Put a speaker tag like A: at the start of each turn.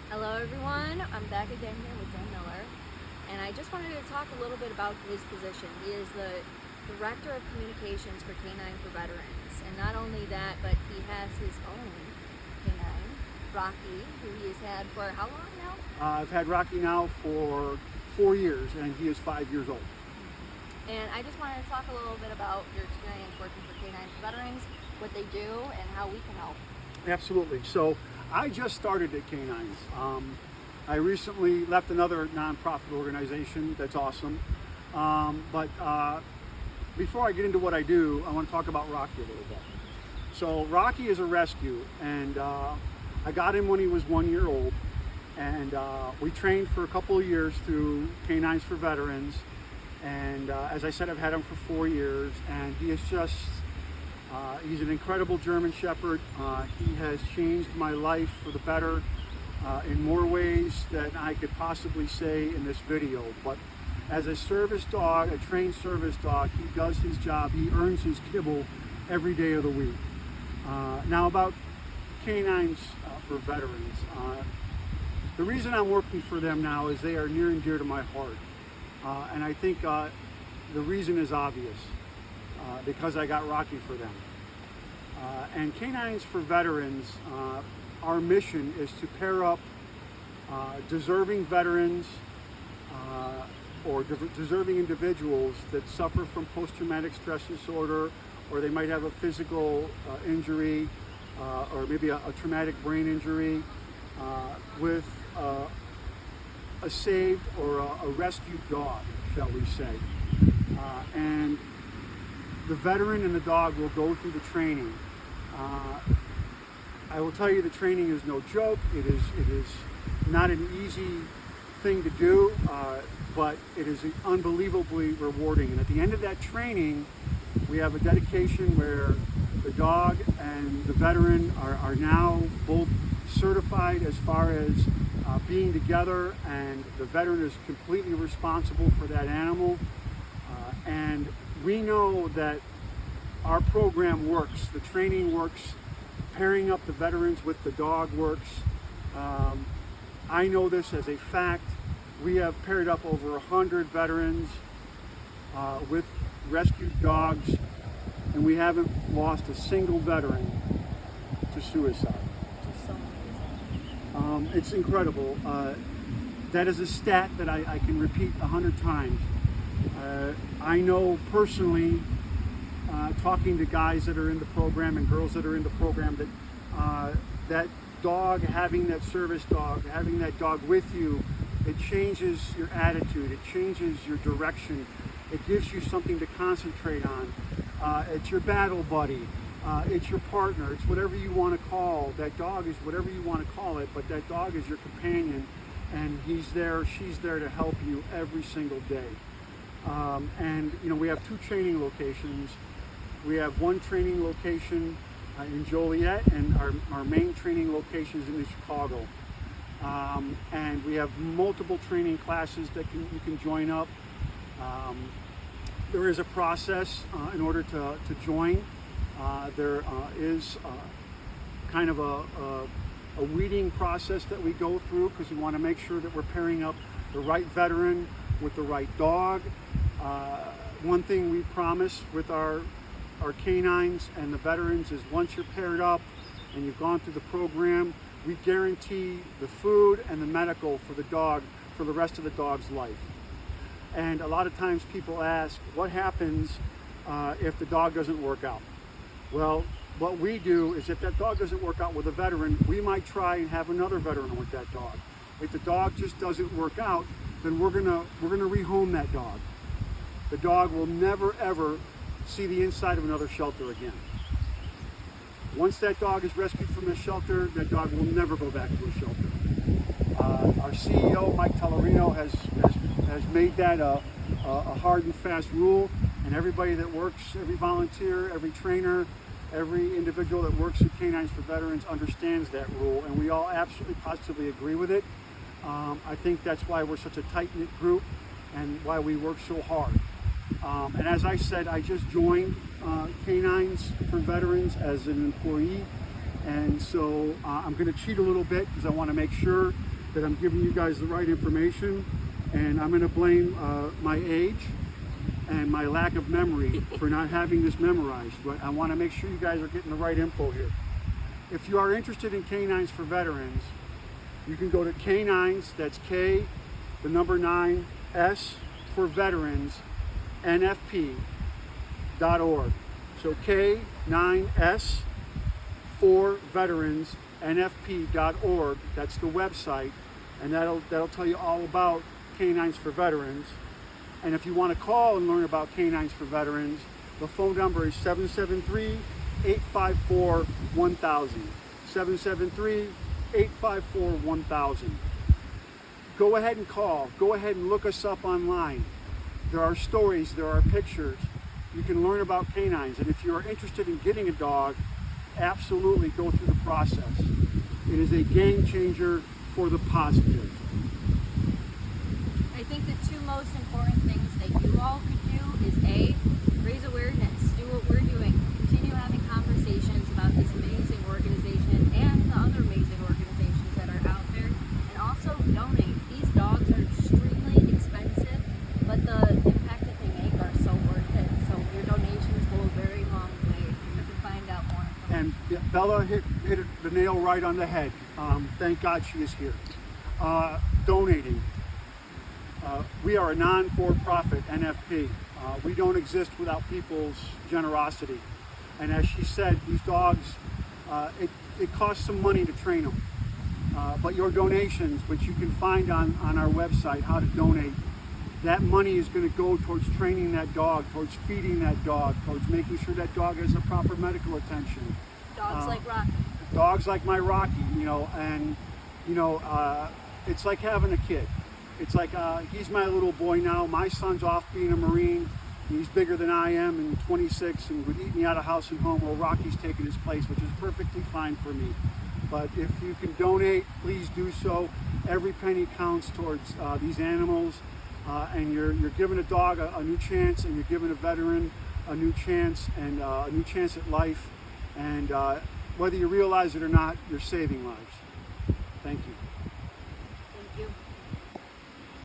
A: Hello everyone, I'm back again here with Dan Miller, and I just wanted to talk a little bit about his position. He is the Director of Communications for K9 for Veterans, and not only that, but he has his own K9, Rocky, who he has had for how long now?
B: I've had Rocky now for 4 years, and he is 5 years old.
A: And I just wanted to talk a little bit about your experience working for K9 for Veterans, what they do, and how we can help.
B: Absolutely. So I just started at K9's. I recently left another nonprofit organization that's awesome. But before I get into what I do, I want to talk about Rocky a little bit. So Rocky is a rescue, and I got him when he was 1 year old, and we trained for a couple of years through K9's for Veterans. And as I said, I've had him for 4 years, and he is just he's an incredible German Shepherd. He has changed my life for the better in more ways than I could possibly say in this video. But as a service dog, a trained service dog, he does his job. He earns his kibble every day of the week. Now about K9's for Veterans. The reason I'm working for them now is they are near and dear to my heart. And I think the reason is obvious. Because I got Rocky for them. And K9's for Veterans, our mission is to pair up deserving veterans or deserving individuals that suffer from post-traumatic stress disorder, or they might have a physical injury, or maybe a traumatic brain injury, with a saved or a rescued dog, shall we say. And the veteran and the dog will go through the training. I will tell you, the training is no joke. It is not an easy thing to do, but it is unbelievably rewarding. And at the end of that training, we have a dedication where the dog and the veteran are now both certified as far as being together, and the veteran is completely responsible for that animal. And we know that our program works, the training works, pairing up the veterans with the dog works. I know this as a fact. We have paired up over 100 veterans with rescued dogs, and we haven't lost a single veteran to suicide. It's incredible. That is a stat that I can repeat 100 times. I know personally, talking to guys that are in the program and girls that are in the program, that that dog, having that service dog, having that dog with you, it changes your attitude, it changes your direction, it gives you something to concentrate on. It's your battle buddy, it's your partner, it's whatever you want to call. That dog is whatever you want to call it, but that dog is your companion, and he's there, she's there to help you every single day. And you know, we have 2 training locations. We have one training location in Joliet, and our main training location is in Chicago. And we have multiple training classes that you can join up. There is a process in order to join. There is kind of a weeding process that we go through, because we want to make sure that we're pairing up the right veteran with the right dog. One thing we promise with our K9s and the veterans is, once you're paired up and you've gone through the program, we guarantee the food and the medical for the dog for the rest of the dog's life. And a lot of times people ask, what happens if the dog doesn't work out? Well, what we do is, if that dog doesn't work out with a veteran, we might try and have another veteran with that dog. If the dog just doesn't work out, then we're gonna rehome that dog. The dog will never ever see the inside of another shelter again. Once that dog is rescued from the shelter, that dog will never go back to a shelter. Our CEO, Mike Tellerino, has made that a hard and fast rule, and everybody that works, every volunteer, every trainer, every individual that works at K9's for Veterans understands that rule, and we all absolutely positively agree with it. I think that's why we're such a tight-knit group and why we work so hard. And as I said, I just joined K9's for Veterans as an employee, and so I'm going to cheat a little bit, because I want to make sure that I'm giving you guys the right information, and I'm going to blame my age and my lack of memory for not having this memorized. But I want to make sure you guys are getting the right info here. If you are interested in K9's for Veterans, you can go to K9's, that's K, the number 9, S for Veterans, NFP.org. So K9S for Veterans, NFP.org. That's the website, and that'll tell you all about K9's for Veterans. And if you want to call and learn about K9's for Veterans, the phone number is 773-854-1000. 773-854-1000. Go ahead and call. Go ahead and look us up online. There are stories, there are pictures. You can learn about K9's. And if you are interested in getting a dog, absolutely go through the process. It is a game changer for the positive.
A: I think the two most important things that you all could do is A, raise awareness, do what we're doing, continue having conversations about this amazing organization and the other amazing organizations that are out there, and also donate. These dogs are extremely expensive, but the impact that they make are so worth it. So your donations go a very long way. You can find out more.
B: And Bella hit the nail right on the head. Thank God she is here. Donating. We are a non-for-profit NFP. We don't exist without people's generosity. And as she said, these dogs, it costs some money to train them. But your donations, which you can find on our website, how to donate, that money is going to go towards training that dog, towards feeding that dog, towards making sure that dog has the proper medical attention.
A: Dogs like Rocky.
B: Dogs like my Rocky, and it's like having a kid. It's like he's my little boy now. My son's off being a Marine. He's bigger than I am and 26 and would eat me out of house and home. Well, Rocky's taking his place, which is perfectly fine for me. But if you can donate, please do so. Every penny counts towards these animals. And you're giving a dog a new chance, and you're giving a veteran a new chance, and a new chance at life. And whether you realize it or not, you're saving lives. Thank you.